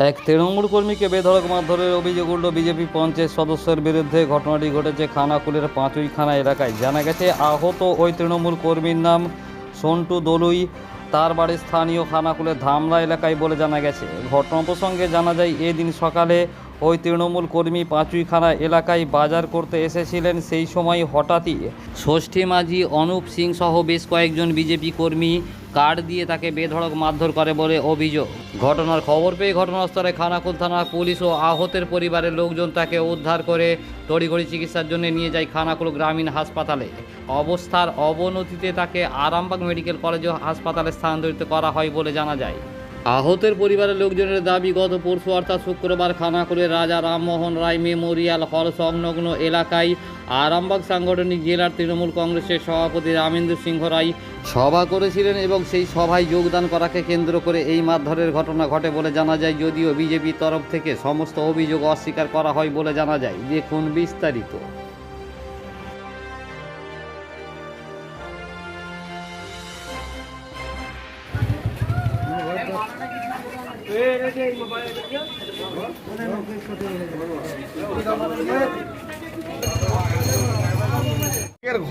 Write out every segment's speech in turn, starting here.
এক তৃণমূল কর্মীকে বেধড়ক মারধরের অভিযোগ উঠল বিজেপি পঞ্চায়েত সদস্যের বিরুদ্ধে। ঘটনাটি ঘটেছে খানাকুলের পাঁচুইখানা এলাকায়। জানা গেছে আহত ওই তৃণমূল কর্মীর নাম সন্টু দলুই। তার বাড়ি স্থানীয় খানাকুলের ধামরা এলাকায় বলে জানা গেছে। ঘটনা প্রসঙ্গে জানা যায়, এদিন সকালে ওই তৃণমূল কর্মী পাঁচুইখানা এলাকায় বাজার করতে এসেছিলেন। সেই সময় হঠাৎই ষষ্ঠী মাঝি, অনুপ সিং সহ বেশ কয়েকজন বিজেপি কর্মী কাঠ দিয়ে তাকে বেধড়ক মারধর করে বলে অভিযোগ। ঘটনার খবর পেয়ে ঘটনাস্থলে খানাকুল থানার পুলিশ ও আহতের পরিবারের লোকজন তাকে উদ্ধার করে তড়িঘড়ি চিকিৎসার জন্য নিয়ে যায় খানাকুল গ্রামীণ হাসপাতালে। অবস্থার অবনতিতে তাকে আরামবাগ মেডিকেল কলেজ ও হাসপাতালে স্থানান্তরিত করা হয় বলে জানা যায়। আহতের পরিবারের লোকজনের দাবি, গত পরশু অর্থাৎ শুক্রবার খানাকুলের রাজা রামমোহন রায় মেমোরিয়াল হল সংলগ্ন এলাকায় আরামবাগ সাংগঠনিক জেলার তৃণমূল কংগ্রেসের সভাপতি রামেন্দু সিংহ রায় সভা করেছিলেন এবং সেই সভায় যোগদান করাকে কেন্দ্র করে এই মারধরের ঘটনা ঘটে বলে জানা যায়। যদিও বিজেপির তরফ থেকে সমস্ত অভিযোগ অস্বীকার করা হয় বলে জানা যায়। দেখুন বিস্তারিত।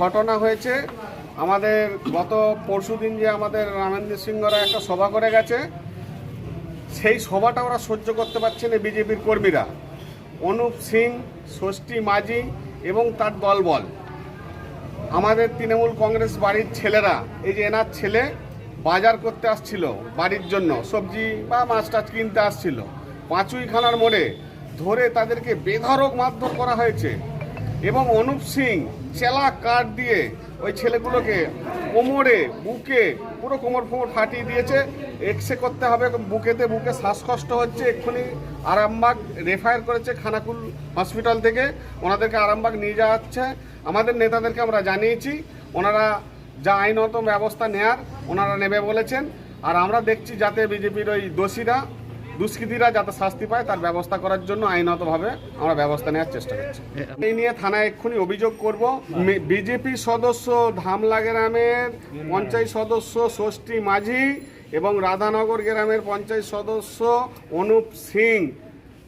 ঘটনা হয়েছে আমাদের গত পরশুদিন, যে আমাদের রামেন্দ্র সিংহরা একটা সভা করে গেছে, সেই সভাটা ওরা সহ্য করতে পারছে না বিজেপির কর্মীরা। অনুপ সিং, ষষ্ঠী মাঝি এবং তার দলবল, আমাদের তৃণমূল কংগ্রেস বাড়ির ছেলেরা, এই যে এনার ছেলে বাজার করতে আসছিল বাড়ির জন্য, সবজি বা মাছ টাছ কিনতে আসছিল, পাঁচুইখানার মোড়ে ধরে তাদেরকে বেধড়ক মারধর করা হয়েছে। এবং অনুপ সিং চেলা কাঠ দিয়ে ওই ছেলেগুলোকে কোমরে, বুকে পুরো কোমর ফোমর ফাটিয়ে দিয়েছে। এক্সরে করতে হবে, বুকে শ্বাসকষ্ট হচ্ছে। এক্ষুনি আরামবাগ রেফার করেছে খানাকুল হসপিটাল থেকে, ওনাদেরকে আরামবাগ নিয়ে যাওয়া হচ্ছে। আমাদের নেতাদেরকে আমরা জানিয়েছি, ওনারা যা আইনত ব্যবস্থা নেয়ার ওনারা নেবে বলেছেন। আর আমরা দেখছি যাতে বিজেপির ওই দোষীরা, দুষ্কৃতীরা যাতে শাস্তি পায় তার ব্যবস্থা করার জন্য আইনতভাবে আমরা ব্যবস্থা নেওয়ার চেষ্টা করছি। এই নিয়ে থানায় এক্ষুনি অভিযোগ করব। বিজেপি সদস্য ধামলা গ্রামের পঞ্চায়েত সদস্য ষষ্ঠী মাঝি এবং রাধানগর গ্রামের পঞ্চায়েত সদস্য অনুপ সিং,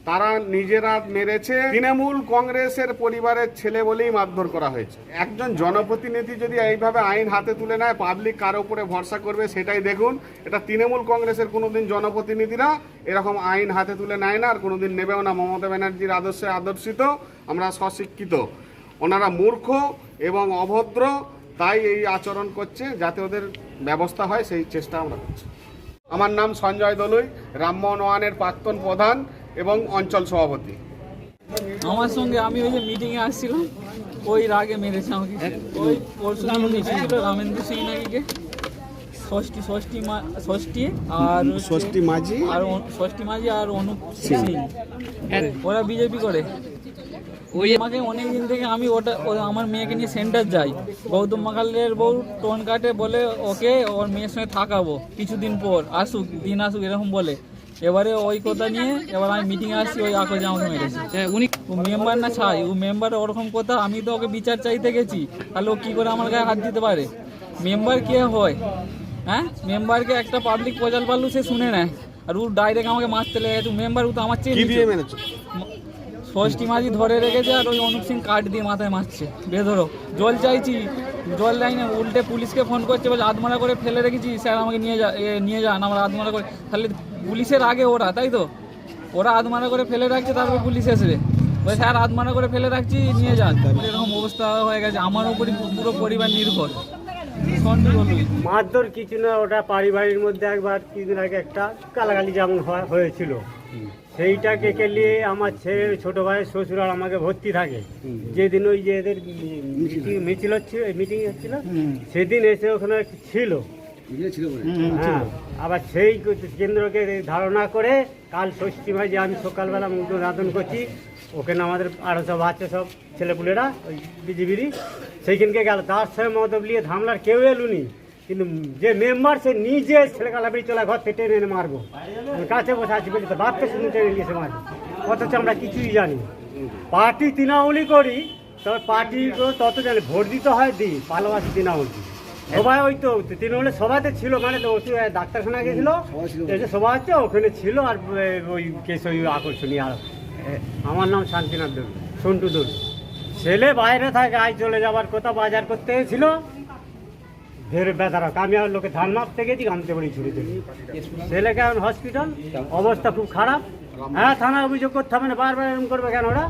তারা নিজেরা মেরেছে। তৃণমূল কংগ্রেসের পরিবারের ছেলে বলেই মারধর করা হয়েছে। একজন জনপ্রতিনিধি যদি এইভাবে আইন হাতে তুলে নেয়, পাবলিক কার উপরে ভরসা করবে সেটাই দেখুন। এটা তৃণমূল কংগ্রেসের কোনোদিন জনপ্রতিনিধিরা এরকম আইন হাতে তুলে নেয় না, আর কোনোদিন নেবেও না। মমতা ব্যানার্জির আদর্শে আদর্শিত আমরা স্বশিক্ষিত, ওনারা মূর্খ এবং অভদ্র, তাই এই আচরণ করছে। যাতে ওদের ব্যবস্থা হয় সেই চেষ্টা আমরা করছি। আমার নাম সঞ্জয় দলুই, রামমোহন ওয়ানের প্রাক্তন প্রধান এবং অঞ্চল সভাপতি। আমার সঙ্গে আমি ওই যে মিটিংয়ে আসছিলাম, ওই রাগে মেরেছে আমাকে। ওই পরশু মিটিং ছিল, রামেন্দ্র সিং নাকি ষষ্ঠী মাঝি আর অনুপ সিং, ওরা বিজেপি করে। ওই আমাকে অনেক দিন থেকে আমি আমার মেয়েকে নিয়ে সেন্টার যাই, গৌতম মাকালের বউ টোন কাটে বলে ওকে ওর মেয়ের সঙ্গে থাকাবো কিছুদিন পর, আসুক এরকম বলে। এবারে ওই কথা নিয়ে এবার আমি মিটিংয়ে আসছি, ওই আকজে আমাকে মেরেছে। উনি মেম্বার না ছাই, ও মেম্বার ওরকম কথা। আমি তো ওকে বিচার চাইতে গেছি, তাহলে ও কী করে আমার গায়ে হাত দিতে পারে? মেম্বার কে হয়? হ্যাঁ, মেম্বারকে একটা পাবলিক পজাল পারলু সে শুনে নেয়, আর ও ডাইরেক্ট আমাকে মারতে লেগেছে। মেম্বার ও তো আমার চেয়ে ষষ্ঠী মাঝি ধরে রেখেছে, আর ওই অনুপ সিং কাঠ দিয়ে মাথায় মারছে বেধরো। জল চাইছি, জল দেয় না, উল্টে পুলিশকে ফোন করছে, বলে আধমারা করে ফেলে রেখেছি স্যার, আমাকে নিয়ে যান। আমরা আধমারা করে, তাহলে পুলিশের আগে ওরা, তাই তো? ওরা আধমারা করে ফেলে রাখছে, তারপর পুলিশ এসে বলে স্যার আধমারা করে ফেলে রাখছি, নিয়ে যান। এরকম অবস্থা হয়ে গেছে। আমার উপরই পুরো পরিবার নির্ভর। মারধর কিছু না, ওটা পারিবারিক মধ্যে একবার কিছুদিন আগে একটা গালাগালি যেমন হয়েছিল, সেইটাকে কেলিয়ে আমার ছেলের ছোট ভাইয়ের শ্বশুর আমাকে ভর্তি থাকে। যেদিন ওই যে এদের মিছিল হচ্ছিল, মিটিং হচ্ছিল, সেদিন এসে ওখানে ছিল। হ্যাঁ, আবার সেই কেন্দ্রকে ধারণা করে কাল ষষ্ঠী মাঝে আমি সকালবেলা মুখ রাধন করছি, ওখানে আমাদের আরও সব আছে, সব ছেলেপুলেরা ওই বিজেপিরই, সেইখানকে গেল। তার সঙ্গে মতব নিয়ে ধামলার কেউ এলুনি, কিন্তু যে মেম্বার সে নিজে ছেলে কালাবি চলে ঘর থেকে টেনে এনে মারবো, কাছে বসে আছি বলি তো বাপকে শুনে টেনে নিয়েছে মারবো। অথচ আমরা কিছুই জানি। পার্টি তৃণমূলই করি, তবে পার্টি তত জানি ভোট দিতে হয়, দিই ভালোবাসি তৃণমূলকে। সবাই ওই তো তৃণমূলের সভাতে ছিল, মানে তো ডাক্তারখানা গেছিল, এসে সভা হচ্ছে ওখানে ছিল, আর ওই কেস ওই আকর্ষণীয়। আর আমার নাম শান্তিনাথ দেব, সন্টু দোল। ছেলে বাইরে থাকে, আজ চলে যাবার কথা, বাজার করতে এসেছিল, ধের বেতারক। আমি আর লোকে ধান মাপতে গেছি, গামতে বাড়ি ছুড়ে দিলি। ছেলেকে এখন হসপিটাল, অবস্থা খুব খারাপ। হ্যাঁ, থানায় অভিযোগ করতে হবে না, বারবার এরকম করবে কেন ওরা?